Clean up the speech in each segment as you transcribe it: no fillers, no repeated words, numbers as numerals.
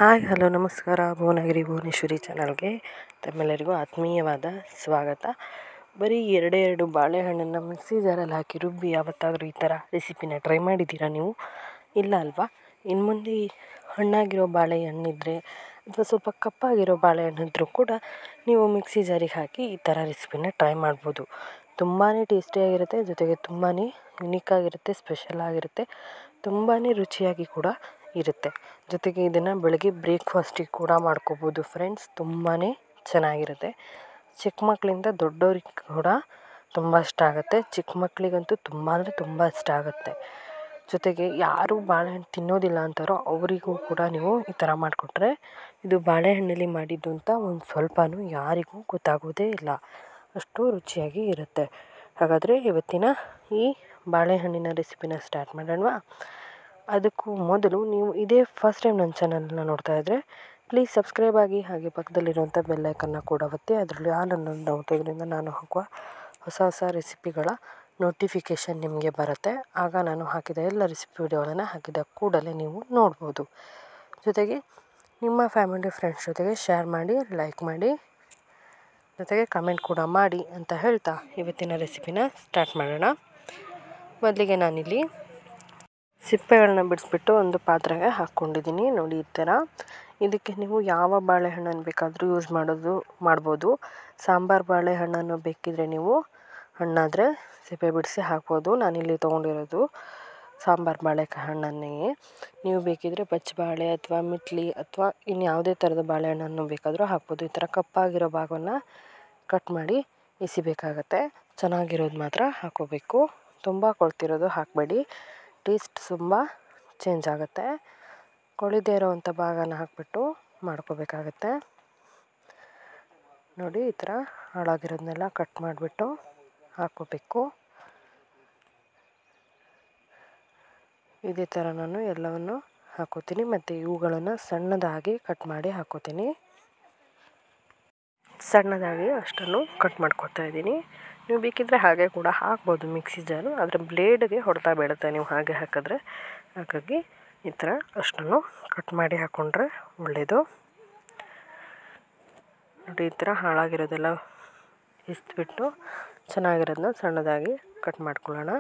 Hi hello ನಮಸ್ಕಾರ. ಭುವನಗಿರಿ ಭುವನೇಶ್ವರಿ ಚಾನಲ್ಗೆ ತಮ್ಮೆಲ್ಲರಿಗೂ ಆತ್ಮೀಯವಾದ ಸ್ವಾಗತ. ಬರೀ ಎರಡು ಬಾಳೆಹಣ್ಣನ್ನು ಮಿಕ್ಸಿ ಜಾರಲ್ಲಿ ಹಾಕಿ ರುಬ್ಬಿ ಯಾವತ್ತಾದರೂ ಈ ಥರ ರೆಸಿಪಿನ ಟ್ರೈ ಮಾಡಿದ್ದೀರಾ ನೀವು? ಇಲ್ಲ ಅಲ್ವಾ? ಇನ್ನು ಮುಂದೆ ಹಣ್ಣಾಗಿರೋ ಬಾಳೆಹಣ್ಣಿದ್ದರೆ ಅಥವಾ ಸ್ವಲ್ಪ ಕಪ್ಪಾಗಿರೋ ಬಾಳೆಹಣ್ಣಿದ್ರೂ ಕೂಡ ನೀವು ಮಿಕ್ಸಿ ಜಾರಿಗೆ ಹಾಕಿ ಈ ಥರ ರೆಸಿಪಿನ ಟ್ರೈ ಮಾಡ್ಬೋದು. ತುಂಬಾ ಟೇಸ್ಟಿಯಾಗಿರುತ್ತೆ, ಜೊತೆಗೆ ತುಂಬಾ ಯುನೀಕ್ ಆಗಿರುತ್ತೆ, ಸ್ಪೆಷಲ್ ಆಗಿರುತ್ತೆ, ತುಂಬಾ ರುಚಿಯಾಗಿ ಕೂಡ ಇರುತ್ತೆ. ಜೊತೆಗೆ ಇದನ್ನು ಬೆಳಗ್ಗೆ ಬ್ರೇಕ್ಫಾಸ್ಟಿಗೆ ಕೂಡ ಮಾಡ್ಕೋಬೋದು ಫ್ರೆಂಡ್ಸ್. ತುಂಬಾ ಚೆನ್ನಾಗಿರುತ್ತೆ. ಚಿಕ್ಕ ಮಕ್ಕಳಿಂದ ದೊಡ್ಡವ್ರಿಗೆ ಕೂಡ ತುಂಬ ಇಷ್ಟ ಆಗುತ್ತೆ. ಚಿಕ್ಕ ಮಕ್ಕಳಿಗಂತೂ ತುಂಬ ಅಂದರೆ ತುಂಬ ಇಷ್ಟ ಆಗುತ್ತೆ. ಜೊತೆಗೆ ಯಾರು ಬಾಳೆಹಣ್ಣು ತಿನ್ನೋದಿಲ್ಲ ಅಂತಾರೋ ಅವರಿಗೂ ಕೂಡ ನೀವು ಈ ಥರ ಮಾಡಿಕೊಟ್ರೆ ಇದು ಬಾಳೆಹಣ್ಣಲ್ಲಿ ಮಾಡಿದ್ದು ಅಂತ ಒಂದು ಸ್ವಲ್ಪನೂ ಯಾರಿಗೂ ಗೊತ್ತಾಗೋದೇ ಇಲ್ಲ. ಅಷ್ಟು ರುಚಿಯಾಗಿ ಇರುತ್ತೆ. ಹಾಗಾದರೆ ಇವತ್ತಿನ ಈ ಬಾಳೆಹಣ್ಣಿನ ರೆಸಿಪಿನ ಸ್ಟಾರ್ಟ್ ಮಾಡೋಣವಾ? ಅದಕ್ಕೂ ಮೊದಲು ನೀವು ಇದೇ ಫಸ್ಟ್ ಟೈಮ್ ನನ್ನ ಚಾನಲ್ನ ನೋಡ್ತಾ ಇದ್ದರೆ ಪ್ಲೀಸ್ ಸಬ್ಸ್ಕ್ರೈಬ್ ಆಗಿ, ಹಾಗೆ ಪಕ್ಕದಲ್ಲಿರುವಂಥ ಬೆಲ್ಲೈಕನ್ನ ಕೂಡ ಒತ್ತಿ ಅದರಲ್ಲಿ ಆಲ್ ಅನ್ನೋದು ಒತ್ತೋದ್ರಿಂದ ನಾನು ಹಾಕುವ ಹೊಸ ರೆಸಿಪಿಗಳ ನೋಟಿಫಿಕೇಷನ್ ನಿಮಗೆ ಬರುತ್ತೆ. ಆಗ ನಾನು ಹಾಕಿದ ಎಲ್ಲ ರೆಸಿಪಿ ವಿಡಿಯೋಗಳನ್ನು ಹಾಕಿದ ಕೂಡಲೇ ನೀವು ನೋಡ್ಬೋದು. ಜೊತೆಗೆ ನಿಮ್ಮ ಫ್ಯಾಮಿಲಿ ಫ್ರೆಂಡ್ಸ್ ಜೊತೆಗೆ ಶೇರ್ ಮಾಡಿ, ಲೈಕ್ ಮಾಡಿ, ಜೊತೆಗೆ ಕಮೆಂಟ್ ಕೂಡ ಮಾಡಿ ಅಂತ ಹೇಳ್ತಾ ಇವತ್ತಿನ ರೆಸಿಪಿನ ಸ್ಟಾರ್ಟ್ ಮಾಡೋಣ. ಮೊದಲಿಗೆ ನಾನಿಲ್ಲಿ ಸಿಪ್ಪೆಗಳನ್ನ ಬಿಡಿಸ್ಬಿಟ್ಟು ಒಂದು ಪಾತ್ರೆಗೆ ಹಾಕ್ಕೊಂಡಿದ್ದೀನಿ. ನೋಡಿ ಈ ಥರ. ಇದಕ್ಕೆ ನೀವು ಯಾವ ಬಾಳೆಹಣ್ಣನ್ನು ಬೇಕಾದರೂ ಯೂಸ್ ಮಾಡ್ಬೋದು. ಸಾಂಬಾರು ಬಾಳೆಹಣ್ಣನ್ನು ಬೇಕಿದ್ರೆ ನೀವು ಹಣ್ಣಾದರೆ ಸಿಪ್ಪೆ ಬಿಡಿಸಿ ಹಾಕ್ಬೋದು. ನಾನಿಲ್ಲಿ ತೊಗೊಂಡಿರೋದು ಸಾಂಬಾರು ಬಾಳೆಹಣ್ಣನ್ನೇ. ನೀವು ಬೇಕಿದ್ರೆ ಬಚ್ಚಬಾಳೆ ಅಥವಾ ಮಿಟ್ಲಿ ಅಥವಾ ಇನ್ಯಾವುದೇ ಥರದ ಬಾಳೆಹಣ್ಣನ್ನು ಬೇಕಾದರೂ ಹಾಕ್ಬೋದು. ಈ ಥರ ಕಪ್ಪಾಗಿರೋ ಭಾಗವನ್ನು ಕಟ್ ಮಾಡಿ ಎಸಿಬೇಕಾಗತ್ತೆ. ಚೆನ್ನಾಗಿರೋದು ಮಾತ್ರ ಹಾಕ್ಕೋಬೇಕು. ತುಂಬ ಕೊಳ್ತಿರೋದು ಹಾಕಬೇಡಿ, ಟೇಸ್ಟ್ ತುಂಬ ಚೇಂಜ್ ಆಗುತ್ತೆ. ಕೊಳಿದೇ ಇರೋವಂಥ ಭಾಗನ ಹಾಕಿಬಿಟ್ಟು ಮಾಡ್ಕೋಬೇಕಾಗತ್ತೆ. ನೋಡಿ ಈ ಥರ ಹಾಳಾಗಿರೋದನ್ನೆಲ್ಲ ಕಟ್ ಮಾಡಿಬಿಟ್ಟು ಹಾಕ್ಕೋಬೇಕು. ಇದೇ ಥರ ನಾನು ಎಲ್ಲವನ್ನು ಹಾಕ್ಕೋತೀನಿ. ಮತ್ತು ಇವುಗಳನ್ನು ಸಣ್ಣದಾಗಿ ಕಟ್ ಮಾಡಿ ಹಾಕ್ಕೋತೀನಿ. ಸಣ್ಣದಾಗಿ ಅಷ್ಟನ್ನು ಕಟ್ ಮಾಡ್ಕೊತಾ ಇದ್ದೀನಿ. ನೀವು ಬೇಕಿದ್ದರೆ ಹಾಗೆ ಕೂಡ ಹಾಕ್ಬೋದು ಮಿಕ್ಸಿ ಜಾರು, ಆದರೆ ಬ್ಲೇಡ್ಗೆ ಹೊಡೆತ ಬೀಳುತ್ತೆ ನೀವು ಹಾಗೆ ಹಾಕಿದ್ರೆ. ಹಾಗಾಗಿ ಈ ಥರ ಅಷ್ಟನ್ನು ಕಟ್ ಮಾಡಿ ಹಾಕ್ಕೊಂಡ್ರೆ ಒಳ್ಳೆಯದು. ನೋಡಿ ಈ ಥರ ಹಾಳಾಗಿರೋದೆಲ್ಲ ಎಸ್ಬಿಟ್ಟು ಚೆನ್ನಾಗಿರೋದನ್ನ ಸಣ್ಣದಾಗಿ ಕಟ್ ಮಾಡ್ಕೊಳ್ಳೋಣ.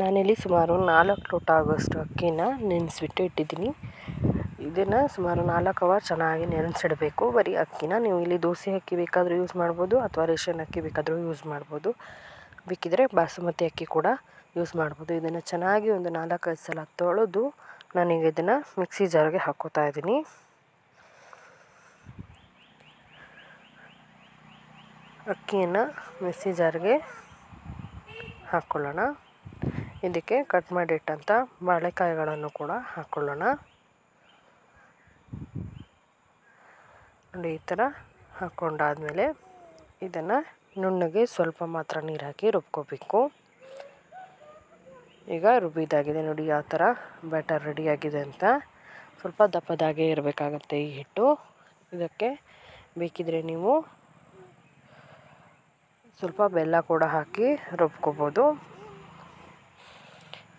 ನಾನಿಲ್ಲಿ ಸುಮಾರು 4 ಲೋಟ ಆಗೋಷ್ಟು ಅಕ್ಕಿನ ನೆನೆಸ್ಬಿಟ್ಟು ಇಟ್ಟಿದ್ದೀನಿ. ಇದನ್ನು ಸುಮಾರು 4 ಅವರ್ ಚೆನ್ನಾಗಿ ನೆನೆಸಿಡಬೇಕು. ಬರೀ ಅಕ್ಕಿನ ನೀವು ಇಲ್ಲಿ ದೋಸೆ ಅಕ್ಕಿ ಬೇಕಾದರೂ ಯೂಸ್ ಮಾಡ್ಬೋದು, ಅಥವಾ ರೇಷನ್ ಅಕ್ಕಿ ಬೇಕಾದರೂ ಯೂಸ್ ಮಾಡ್ಬೋದು. ಬೇಕಿದ್ರೆ ಬಾಸುಮತಿ ಅಕ್ಕಿ ಕೂಡ ಯೂಸ್ ಮಾಡ್ಬೋದು. ಇದನ್ನು ಚೆನ್ನಾಗಿ ಒಂದು 4-5 ಸಲ ತೊಳೆದು ನಾನೀಗ ಇದನ್ನು ಮಿಕ್ಸಿ ಜಾರ್ಗೆ ಹಾಕ್ಕೋತಾ ಇದ್ದೀನಿ. ಅಕ್ಕಿಯನ್ನು ಮಿಕ್ಸಿ ಜಾರ್ಗೆ ಹಾಕ್ಕೊಳ್ಳೋಣ. ಇದಕ್ಕೆ ಕಟ್ ಮಾಡಿಟ್ಟಂಥ ಬಾಳೆಕಾಯಿಗಳನ್ನು ಕೂಡ ಹಾಕ್ಕೊಳ್ಳೋಣ. ನೋಡಿ ಈ ಥರ ಹಾಕ್ಕೊಂಡಾದಮೇಲೆ ಇದನ್ನು ನುಣ್ಣಗೆ ಸ್ವಲ್ಪ ಮಾತ್ರ ನೀರು ಹಾಕಿ ರುಬ್ಕೋಬೇಕು. ಈಗ ರುಬ್ಬಿದಾಗಿದೆ ನೋಡಿ ಯಾವ ಥರ ಬ್ಯಾಟರ್ ರೆಡಿಯಾಗಿದೆ ಅಂತ. ಸ್ವಲ್ಪ ದಪ್ಪದಾಗೆ ಇರಬೇಕಾಗತ್ತೆ ಈ ಹಿಟ್ಟು. ಇದಕ್ಕೆ ಬೇಕಿದ್ರೆ ನೀವು ಸ್ವಲ್ಪ ಬೆಲ್ಲ ಕೂಡ ಹಾಕಿ ರುಬ್ಕೋಬೋದು.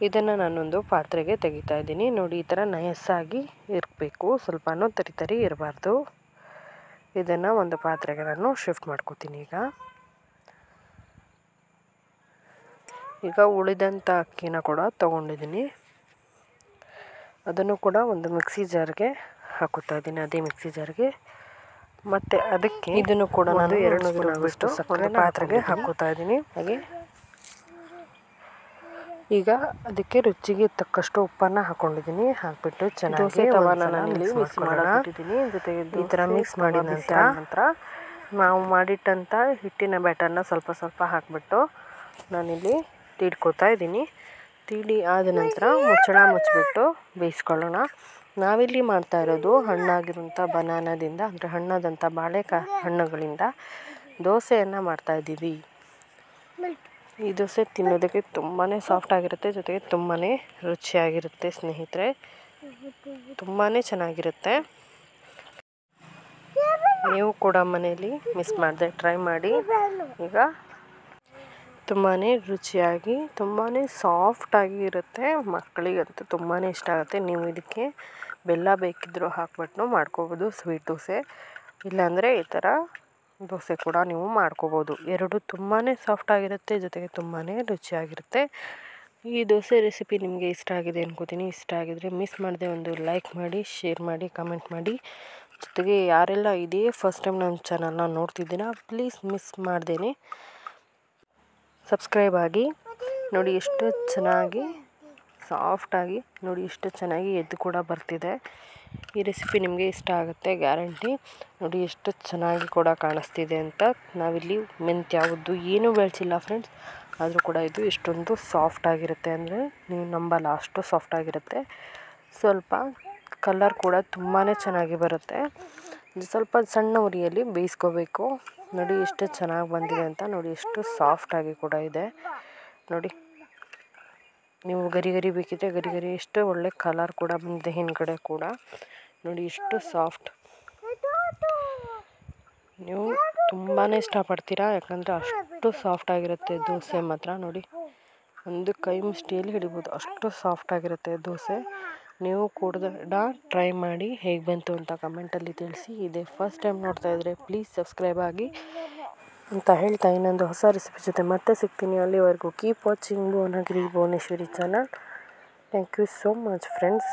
ಇದನ್ನು ನಾನೊಂದು ಪಾತ್ರೆಗೆ ತೆಗಿತಾ ಇದ್ದೀನಿ. ನೋಡಿ ಈ ಥರ ನಯಸ್ಸಾಗಿ ಇರಬೇಕು, ಸ್ವಲ್ಪನೂ ತರಿ ಇರಬಾರ್ದು. ಇದನ್ನು ಒಂದು ಪಾತ್ರೆಗೆ ನಾನು ಶಿಫ್ಟ್ ಮಾಡ್ಕೋತೀನಿ. ಈಗ ಉಳಿದಂಥ ಅಕ್ಕಿನ ಕೂಡ ತೊಗೊಂಡಿದ್ದೀನಿ. ಅದನ್ನು ಕೂಡ ಒಂದು ಮಿಕ್ಸಿ ಜಾರ್ಗೆ ಹಾಕೋತಾ ಇದ್ದೀನಿ. ಅದೇ ಮಿಕ್ಸಿ ಜಾರ್ಗೆ ಮತ್ತು ಅದಕ್ಕೆ ಇದನ್ನು ಕೂಡ ನಾನು 2 ಸ್ಪೂನ್ ಆಗುವಷ್ಟು ಸಕ್ಕರೆ ಪಾತ್ರೆಗೆ ಹಾಕೋತಾ ಇದ್ದೀನಿ. ಹಾಗೆ ಈಗ ಅದಕ್ಕೆ ರುಚಿಗೆ ತಕ್ಕಷ್ಟು ಉಪ್ಪನ್ನು ಹಾಕ್ಕೊಂಡಿದ್ದೀನಿ. ಹಾಕಿಬಿಟ್ಟು ಚೆನ್ನಾಗಿ ತವಾನಲ್ಲಿ ಮಿಕ್ಸ್ ಮಾಡಿಟ್ಟಿದ್ದೀನಿ. ಜೊತೆಗೆ ಈ ಥರ ಮಿಕ್ಸ್ ಮಾಡಿದ ನಂತರ ನಾವು ಮಾಡಿಟ್ಟಂಥ ಹಿಟ್ಟಿನ ಬ್ಯಾಟರ್ನ ಸ್ವಲ್ಪ ಹಾಕಿಬಿಟ್ಟು ನಾನಿಲ್ಲಿ ತೀಡ್ಕೋತಾ ಇದ್ದೀನಿ. ತೀಡಿ ಆದ ನಂತರ ಮುಚ್ಚಿಬಿಟ್ಟು ಬೇಯಿಸ್ಕೊಳ್ಳೋಣ. ನಾವಿಲ್ಲಿ ಮಾಡ್ತಾ ಇರೋದು ಹಣ್ಣಾಗಿರೋಂಥ ಬನಾನದಿಂದ, ಅಂದರೆ ಹಣ್ಣಾದಂಥ ಹಣ್ಣುಗಳಿಂದ ದೋಸೆಯನ್ನು ಮಾಡ್ತಾಯಿದ್ದೀವಿ. ಈ ದೋಸೆ ತಿನ್ನೋದಕ್ಕೆ ತುಂಬಾ ಸಾಫ್ಟಾಗಿರುತ್ತೆ, ಜೊತೆಗೆ ತುಂಬಾ ರುಚಿಯಾಗಿರುತ್ತೆ ಸ್ನೇಹಿತರೆ. ತುಂಬಾ ಚೆನ್ನಾಗಿರುತ್ತೆ. ನೀವು ಕೂಡ ಮನೆಯಲ್ಲಿ ಮಿಸ್ ಮಾಡದೆ ಟ್ರೈ ಮಾಡಿ. ಈಗ ತುಂಬಾ ರುಚಿಯಾಗಿ ತುಂಬಾ ಸಾಫ್ಟಾಗಿ ಇರುತ್ತೆ. ಮಕ್ಕಳಿಗಂತೂ ತುಂಬಾ ಇಷ್ಟ ಆಗುತ್ತೆ. ನೀವು ಇದಕ್ಕೆ ಬೆಲ್ಲ ಬೇಕಿದ್ದರೂ ಹಾಕ್ಬಿಟ್ಟು ಮಾಡ್ಕೋಬೋದು ಸ್ವೀಟ್ ದೋಸೆ, ಇಲ್ಲಾಂದರೆ ಈ ಥರ ದೋಸೆ ಕೂಡ ನೀವು ಮಾಡ್ಕೋಬೋದು. ಎರಡು ತುಂಬಾ ಸಾಫ್ಟಾಗಿರುತ್ತೆ, ಜೊತೆಗೆ ತುಂಬಾ ರುಚಿಯಾಗಿರುತ್ತೆ. ಈ ದೋಸೆ ರೆಸಿಪಿ ನಿಮಗೆ ಇಷ್ಟ ಆಗಿದೆ ಅನ್ಕೋತೀನಿ. ಇಷ್ಟ ಆಗಿದರೆ ಮಿಸ್ ಮಾಡದೆ ಒಂದು ಲೈಕ್ ಮಾಡಿ, ಶೇರ್ ಮಾಡಿ, ಕಮೆಂಟ್ ಮಾಡಿ. ಜೊತೆಗೆ ಯಾರೆಲ್ಲ ಇದೇ ಫಸ್ಟ್ ಟೈಮ್ ನನ್ನ ಚಾನಲ್ನ ನೋಡ್ತಿದ್ದೀರಾ ಪ್ಲೀಸ್ ಮಿಸ್ ಮಾಡ್ದೇನೆ ಸಬ್ಸ್ಕ್ರೈಬ್ ಆಗಿ. ನೋಡಿ ಎಷ್ಟು ಚೆನ್ನಾಗಿ ಸಾಫ್ಟಾಗಿ, ನೋಡಿ ಎಷ್ಟು ಚೆನ್ನಾಗಿ ಎದ್ದು ಕೂಡ ಬರ್ತಿದೆ. ಈ ರೆಸಿಪಿ ನಿಮಗೆ ಇಷ್ಟ ಆಗುತ್ತೆ ಗ್ಯಾರಂಟಿ. ನೋಡಿ ಎಷ್ಟು ಚೆನ್ನಾಗಿ ಕೂಡ ಕಾಣಿಸ್ತಿದೆ ಅಂತ. ನಾವಿಲ್ಲಿ ಮೆಂತ್ಯ ಉದ್ದು ಏನೂ ಬೆಳೆಸಿಲ್ಲ ಫ್ರೆಂಡ್ಸ್, ಆದರೂ ಕೂಡ ಇದು ಇಷ್ಟೊಂದು ಸಾಫ್ಟಾಗಿರುತ್ತೆ ಅಂದರೆ ನೀವು ನಂಬಲ್ಲ, ಅಷ್ಟು ಸಾಫ್ಟಾಗಿರುತ್ತೆ. ಸ್ವಲ್ಪ ಕಲರ್ ಕೂಡ ತುಂಬಾ ಚೆನ್ನಾಗಿ ಬರುತ್ತೆ. ಸ್ವಲ್ಪ ಸಣ್ಣ ಉರಿಯಲ್ಲಿ ಬೇಯಿಸ್ಕೋಬೇಕು. ನೋಡಿ ಎಷ್ಟು ಚೆನ್ನಾಗಿ ಬಂದಿದೆ ಅಂತ. ನೋಡಿ ಎಷ್ಟು ಸಾಫ್ಟಾಗಿ ಕೂಡ ಇದೆ. ನೋಡಿ ನೀವು ಗರಿ ಗರಿ ಬೇಕಿದ್ರೆ ಗರಿ ಗರಿ, ಎಷ್ಟು ಒಳ್ಳೆ ಕಲರ್ ಕೂಡ ಬಂದಿದೆ ಹಿಂದ್ಗಡೆ ಕೂಡ. ನೋಡಿ ಎಷ್ಟು ಸಾಫ್ಟ್, ನೀವು ತುಂಬಾ ಇಷ್ಟಪಡ್ತೀರಾ, ಯಾಕಂದರೆ ಅಷ್ಟು ಸಾಫ್ಟಾಗಿರುತ್ತೆ ದೋಸೆ ಮಾತ್ರ. ನೋಡಿ ಒಂದು ಕೈ ಮುಷ್ಟಿಯಲ್ಲಿ ಹಿಡಿಬೋದು, ಅಷ್ಟು ಸಾಫ್ಟಾಗಿರುತ್ತೆ ದೋಸೆ. ನೀವು ಕೂಡ ಟ್ರೈ ಮಾಡಿ ಹೇಗೆ ಬಂತು ಅಂತ ಕಮೆಂಟಲ್ಲಿ ತಿಳಿಸಿ. ಇದೇ ಫಸ್ಟ್ ಟೈಮ್ ನೋಡ್ತಾ ಇದ್ದರೆ ಪ್ಲೀಸ್ ಸಬ್ಸ್ಕ್ರೈಬ್ ಆಗಿ ಅಂತ ಹೇಳ್ತಾ, ಇನ್ನೊಂದು ಹೊಸ ರೆಸಿಪಿ ಜೊತೆ ಮತ್ತೆ ಸಿಗ್ತೀನಿ. ಅಲ್ಲಿವರೆಗೂ keep watching Bhuvanagiri Bhuvaneshwari channel. Thank you so much friends.